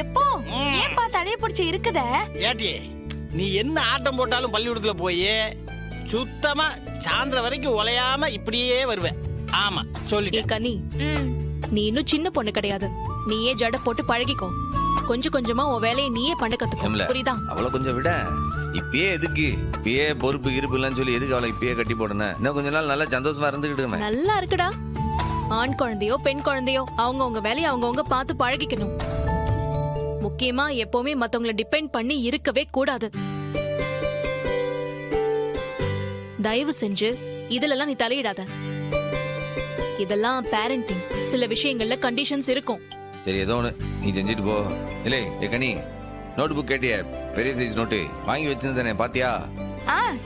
எப்போ ஏன்பா தலைய பிடிச்சி இருக்குத? ஏட்டி நீ என்ன ஆட்டம் போட்டாலும் பள்ளிக்கூடத்துல போய் சுத்தமா சாயந்தரம் வரைக்கும் உலையாம இப்படியே வருவேன். ஆமா சொல்லிட்டேன். கனி, நீ இன்னும் சின்ன பொண்ணு கிடையாது. நீயே ஜட போட்டு பழகிக்கோ. கொஞ்சம் கொஞ்சமா உன் வேலையை நீயே பண்ண கத்துக்கோ. புரியுதா? அவளை கொஞ்சம் விட. இப்பயே எதுக்கு இப்பயே பொறுப்பு இருப்பு இல்லன்னு சொல்லி எதுக்கு அவளை இப்பயே கட்டி போடணும்? இன்னும் கொஞ்ச நாள் நல்லா சந்தோஷமா இருந்துக்கிட்டு நல்லா இருக்குடா. ஆண் குழந்தையோ பெண் குழந்தையோ அவங்கவுங்க வேலையை அவங்கவுங்க பார்த்து பழகிக்கணும். முக்கியமா எப்பவுமே மத்தவங்களை டிபெண்ட் பண்ணி இருக்கவே கூடாது. தயவு செஞ்சு இதுலலாம் நீ தலையிடாத. இதெல்லாம் பேரண்டிங். சில விஷயங்கள்ல கண்டிஷன்ஸ் இருக்கும். சரி, ஏதோ ஒண்ணு நீ செஞ்சுட்டு போ. இல்லை ஏக்கனி, நோட் புக் கேட்டிய? பெரிய சைஸ் நோட்டு வாங்கி வச்சிருந்தேனே, பாத்தியா?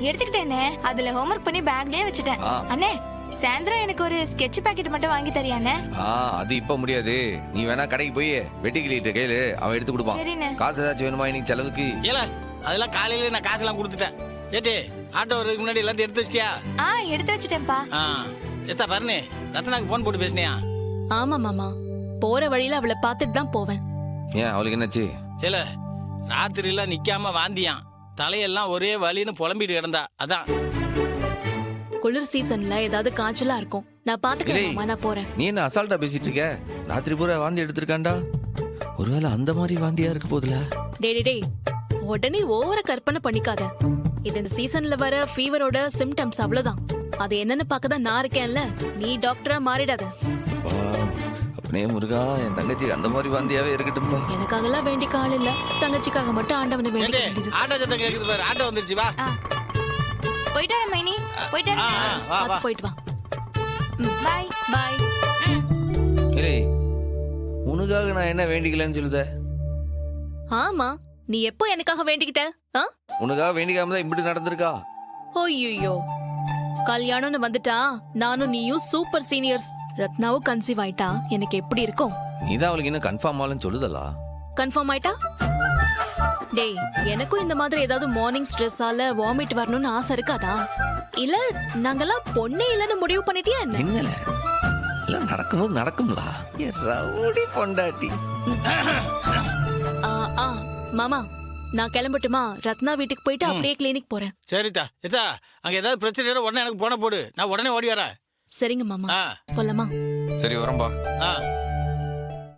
எடுத்துக்கிட்டேனே. அதுல ஹோம்வொர்க் பண்ணி பேக்லயே வச்சுட்டேன். அண்ணே, சாயந்தரம் எனக்கு ஒரு ஸ்கெட்ச் பாக்கெட் மட்டும் வாங்கி தரியானே? அது இப்ப முடியாது. நீ வேணா கடைக்கு போய் வெட்டி கிளிட்டு கையில அவன் எடுத்து கொடுப்பான். காசு ஏதாச்சும் வேணுமா இன்னைக்கு செலவுக்கு? இல்ல, அதெல்லாம் காலையில நான் காசெல்லாம் கொடுத்துட்டேன். ஏட்டி ஆட்டோ வரதுக்கு முன்னாடி எல்லாத்தையும் எடுத்து வச்சிட்டியா? எடுத்து வச்சுட்டேன்ப்பா. எத்தா பாருனே, ரத்னாக்கு போன் போட்டு பேசினியா? ஆமா மாமா, போற வழியில அவளை பார்த்துட்டு தான் போவேன். ஏன் அவளுக்கு என்னாச்சு? இல்ல, ராத்திரில நிக்காம வாந்தியான், தலையெல்லாம் ஒரே வலின்னு புலம்பிட்டு கிடந்தா. அதான் குளிர் சீசன்ல ஏதாவது காய்ச்சலா இருக்கும். நான் பாத்துக்கிறேன். நான் போறேன். நீ என்ன அசால்ட்டா பேசிட்டு இருக்க? ராத்திரி பூரா வாந்தி எடுத்திருக்காண்டா. ஒருவேளை அந்த மாதிரி வாந்தியா இருக்கு போதுல. டே உடனே ஓவர கற்பனை பண்ணிக்காத. இது இந்த சீசன்ல வர ஃபீவரோட சிம்டம்ஸ், அவ்வளவுதான். அது என்னன்னு பாக்கதான் நான் இருக்கேன்ல. நீ டாக்டரா மாறிடாத. அப்படியே முருகா, என் தங்கச்சிக்கு அந்த மாதிரி வாந்தியாவே இருக்கட்டும்பா. எனக்காகலாம் வேண்டிக்க ஆள் இல்ல. தங்கச்சிக்காக மட்டும் ஆண்டவனை வேண்டிக்க வேண்டியது. ஆட்டோ சத்தம் கேக்குது பாரு. ஆட்டோ வந்துருச்சு, வா. போயிட்டு வரேன் மைனி. போயிட்டு வா. போயிட்டு வா. பாய் பாய். ஏய், உனக்காக நான் என்ன வேண்டிக்கலன்னு சொல்லுத? ஆமா, நீ எப்போ எனக்காக வேண்டிக்கிட்ட? உனக்காக வேண்டிக்காம தான் இப்படி நடந்திருக்கா? ஓய்யோ, கல்யாணம்னு வந்துட்டா நானும் நீயும் சூப்பர் சீனியர்ஸ். ரத்னாவும் கன்சீவ் ஆயிட்டா எனக்கு எப்படி இருக்கும்? நீதான் அவளுக்கு இன்னும் கன்ஃபார்ம் ஆலன்னு சொல்லுதலா? கன்ஃபார்ம் ஆயிட்டா? டேய், எனக்கும் இந்த மாதிரி ஏதாவது மார்னிங் ஸ்ட்ரெஸ்ஸால வாமிட் வரணும்னு ஆசை இருக்காதா? இல்ல நாங்கெல்லாம் பொண்ணே இல்லன்னு முடிவு பண்ணிட்டியா என்ன? என்னல எல்லாம் நடக்கும்போது நடக்கும்ல. ரவுடி பொண்டாட்டி. மாமா, நான் கிளம்பட்டுமா? ரத்னா வீட்டுக்கு போயிட்டு அப்படியே கிளினிக் போறேன். சரிதா. எதா அங்க ஏதாவது பிரச்சனை உடனே எனக்கு போன போடு, நான் உடனே ஓடி வரேன். சரிங்க மாமா, போலாமா? சரி, வரம்பா.